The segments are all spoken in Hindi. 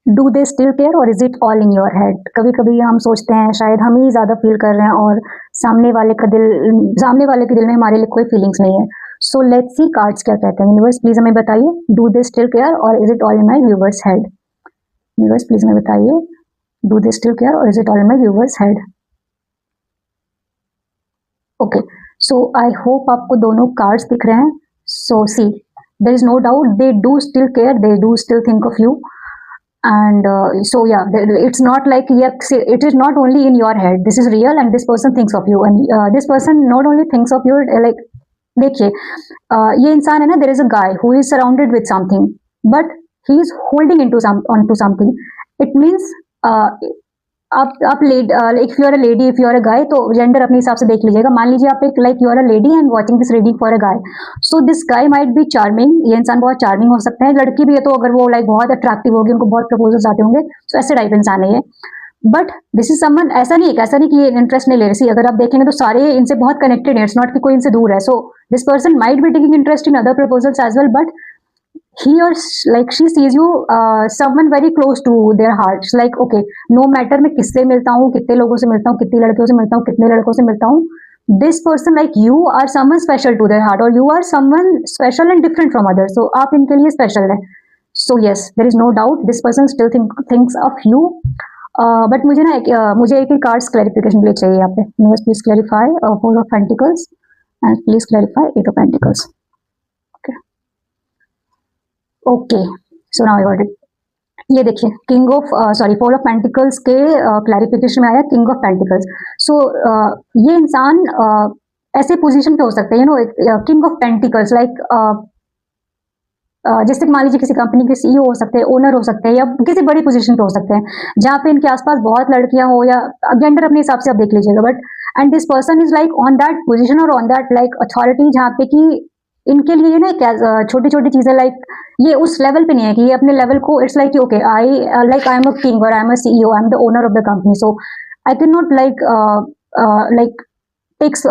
Do they still care or is it all in your head? कभी कभी हम सोचते हैं शायद हम ही ज्यादा फील कर रहे हैं और सामने वाले के दिल में हमारे लिए कोई फीलिंग्स नहीं है। सो लेट्स सी कार्ड्स क्या कहते हैं। यूनिवर्स प्लीज हमें बताइए, do they still care or is it all in my viewers head? Universe please हमें बताइए, do they still care or is it all in my viewers head? Okay, so I hope आपको दोनों कार्ड्स दिख रहे हैं। So see, there is no doubt they do still care, they do still think of you. And so yeah, it's not like, yeah, it is not only in your head, this is real and this person thinks of you. And this person not only thinks of you, like देखिए ये इंसान है ना, there is a guy who is surrounded with something but he is holding onto something. It means आप if you are a lady, if you are a guy, तो जेंडर अपने हिसाब से देख लीजिएगा। मान लीजिए आप एक like you are a lady and watching this reading for a guy, so this guy might be charming. ये इंसान बहुत चार्मिंग हो सकता है। लड़की भी है तो अगर वो लाइक बहुत अट्रैक्टिव होगी, उनको बहुत प्रपोजल्स आते होंगे, तो ऐसे टाइप इंसान है ये। बट दिस इज समवन, ऐसा नहीं कि ये इंटरेस्ट नहीं ले रही। अगर आप देखेंगे तो सारे इनसे बहुत कनेक्टेड है, इट्स नॉट कि कोई इनसे दूर है। So this person might be taking interest in other proposals as well, but he or like she sees you someone very close to their hearts, like okay, no matter मैं किससे मिलता हूँ, कितने लोगों से मिलता हूँ, कितनी लड़कियों से मिलता हूँ, कितने लड़कों से मिलता हूँ, this person like you are someone special to their heart, or you are someone special and different from others, so आप इनके लिए special है। So yes, there is no doubt this person still thinks of you, but मुझे ना मुझे एक कार्ड्स क्लैरिफिकेशन के लिए चाहिए यहाँ पे। Universe, please clarify Four of Pentacles and please clarify Eight of Pentacles. Okay, so now I got it. ये देखिए king of four of pentacles के क्लैरिफिकेशन में आया किंग ऑफ पेंटिकल्स। सो ये इंसान ऐसे पोजीशन पे हो सकते हैं, you know, king of pentacles like जैसे मान लीजिए किसी कंपनी के सीईओ हो सकते हैं, ओनर हो सकते हैं, या किसी बड़ी पोजीशन पे हो सकते हैं जहाँ पे इनके आसपास बहुत लड़कियां हो, या जेंडर अपने हिसाब से आप देख लीजिएगा। But and this person is like on that position और ऑन दैट लाइक अथॉरिटी, जहाँ पे कि इनके लिए ना छोटी छोटी चीजें लाइक ये उस लेवल पे नहीं है कि ये अपने लेवल को, it's like okay I am a king or I am a CEO, I am the owner of the company, so I can not like takes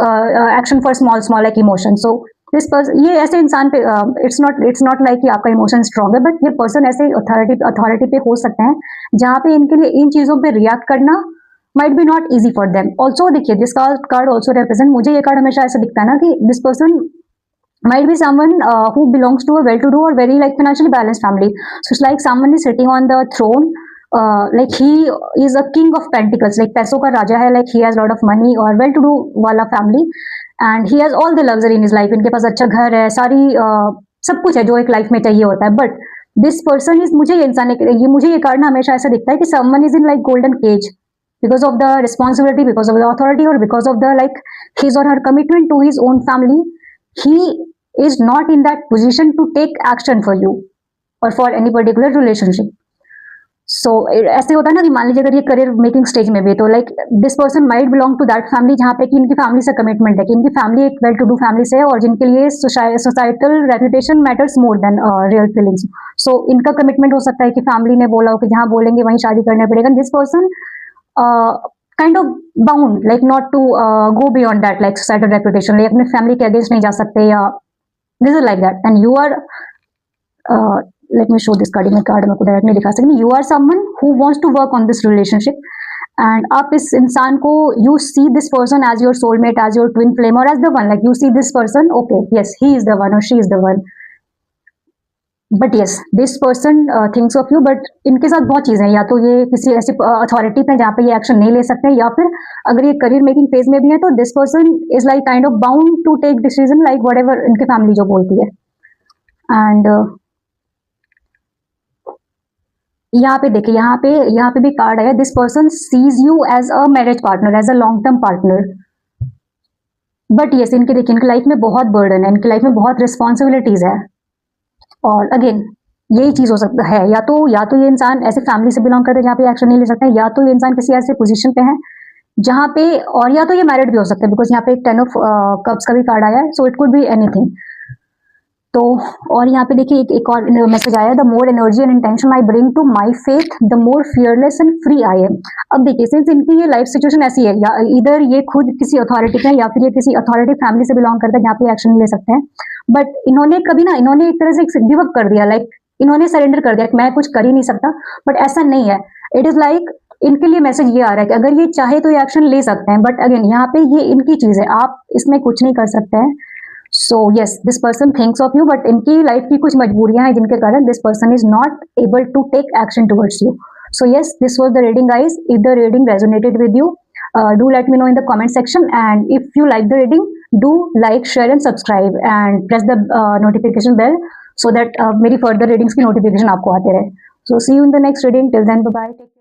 action for small like emotion. So this person, ये ऐसे इंसान पे इट्स नॉट लाइक कि आपका इमोशन स्ट्रांग है, बट ये पर्सन ऐसे अथॉरिटी पे हो सकते हैं जहाँ पे इनके लिए इन चीजों पे रिएक्ट करना might be not easy for them. Also देखिए दिस कार्ड also represent, मुझे ये कार्ड हमेशा ऐसा दिखता है ना कि this person might be someone who belongs to a well-to-do or very like financially balanced family. So it's like someone is sitting on the throne, like he is a king of pentacles, like पैसों का राजा है, like he has lot of money और well-to-do वाला family and he has all the luxury in his life. इनके पास अच्छा घर है, सारी सब कुछ है जो एक लाइफ में चाहिए होता है। बट दिस पर्सन इज, मुझे ये कार्ड ना हमेशा ऐसा दिखता है कि someone is in like golden cage because of the responsibility, because of the authority, or because of the like his or her commitment to his own family. He is not in that position to take action for you or for any particular relationship. So ऐसे होता है ना कि मान लीजिए अगर ये करियर मेकिंग स्टेज में भी, तो like this person might belong to that family जहाँ पे कि इनकी फैमिली से कमिटमेंट है, कि इनकी फैमिली एक वेल टू डू फैमिली से है और जिनके लिए societal reputation matters more than real feelings. So इनका कमिटमेंट हो सकता है कि फैमिली ने बोला हो कि जहाँ बोलेंगे वहीं शादी करना पड़ेगा। This person kind of bound like not to go beyond that like societal reputation, like अपने family के against नहीं जा सकते, या this is like that. And you are let me show this card, मैं कार्ड में को डायरेक्ट नहीं दिखा सकती। you are someone who wants to work on this relationship and आप इस इंसान को you see this person as your soulmate, as your twin flame or as the one, like you see this person, okay yes he is the one or she is the one, but yes this person thinks of you. But इनके साथ बहुत चीजें हैं, या तो ये किसी ऐसी अथॉरिटी पे जहाँ पे ये एक्शन नहीं ले सकते हैं, या फिर अगर ये करियर मेकिंग फेज में भी है तो this person is like kind of bound to take decision like whatever इनके फैमिली जो बोलती है। एंड यहाँ पे देखिए, यहाँ पे भी कार्ड आया, this person sees you as a marriage partner, as a long term partner. But yes इनके देखिए, इनकी लाइफ में बहुत बर्डन है, इनकी लाइफ में बहुत रिस्पॉन्सिबिलिटीज है। और अगेन यही चीज हो सकता है, या तो ये इंसान ऐसे फैमिली से बिलोंग करते हैं जहाँ पे एक्शन नहीं ले सकते हैं, या तो ये इंसान किसी ऐसे पोजीशन पे है जहाँ पे, और या तो ये मैरिड भी हो सकता है, बिकॉज यहाँ पे एक 10 ऑफ कप्स का भी कार्ड आया है, so it could be anything. तो और यहाँ पे देखिए एक और मैसेज आया, the more energy and intention I bring to my faith the more fearless and free I am. अब देखिए सिंस इनकी ये लाइफ सिचुएशन ऐसी है, या इधर ये खुद किसी अथॉरिटी पे, या फिर ये किसी अथॉरिटी फैमिली से बिलोंग करता है जहाँ पे एक्शन ले सकते हैं, बट इन्होंने एक तरह से गिव अप कर दिया, लाइक इन्होंने सरेंडर कर दिया कि मैं कुछ कर ही नहीं सकता, बट ऐसा नहीं है। इट इज लाइक इनके लिए मैसेज ये आ रहा है कि अगर ये चाहे तो ये एक्शन ले सकते हैं, बट अगेन यहाँ पे ये इनकी चीज है, आप इसमें कुछ नहीं कर सकते हैं। So yes, this person thinks of you, but इनकी लाइफ की कुछ मजबूरियां हैं जिनके कारण this person is not able to take action towards you. So yes, this was the reading, guys. If the reading resonated with you, do let me know in the comment section. And if you like the reading, do like, share, and subscribe, and press the notification bell so that मेरी further readings की notification आपको आते रहे. So see you in the next reading. Till then, bye bye. Take care.